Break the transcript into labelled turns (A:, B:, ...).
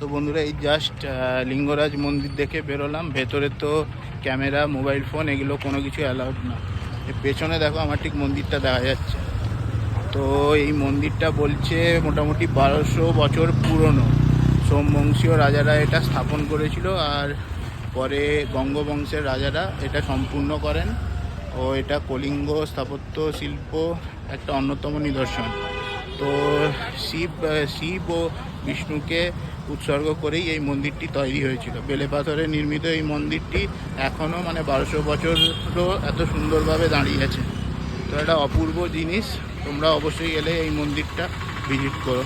A: তো বন্ধুরা এই জাস্ট লিঙ্গরাজ মন্দির দেখে বেরোলাম। ভেতরে তো ক্যামেরা, মোবাইল ফোন এগুলো কোনো কিছু অ্যালাউড না। পেছনে দেখো আমার ঠিক মন্দিরটা দেখা যাচ্ছে। তো এই মন্দিরটা বলছে মোটামুটি 1200 বছর পুরনো। সোমবংশীয় রাজারা এটা স্থাপন করেছিল, আর পরে গঙ্গবংশের রাজারা এটা সম্পূর্ণ করেন। ও এটা কলিঙ্গ স্থাপত্য শিল্প একটা অন্যতম নিদর্শন। তো শিব ও বিষ্ণুকে উৎসর্গ করেই এই মন্দিরটি তৈরি হয়েছিল। বেলে পাথরে নির্মিত এই মন্দিরটি এখনও 1200 বছরও এত সুন্দরভাবে দাঁড়িয়ে আছে। তো একটা অপূর্ব জিনিস, তোমরা অবশ্যই এলে এই মন্দিরটা ভিজিট করো।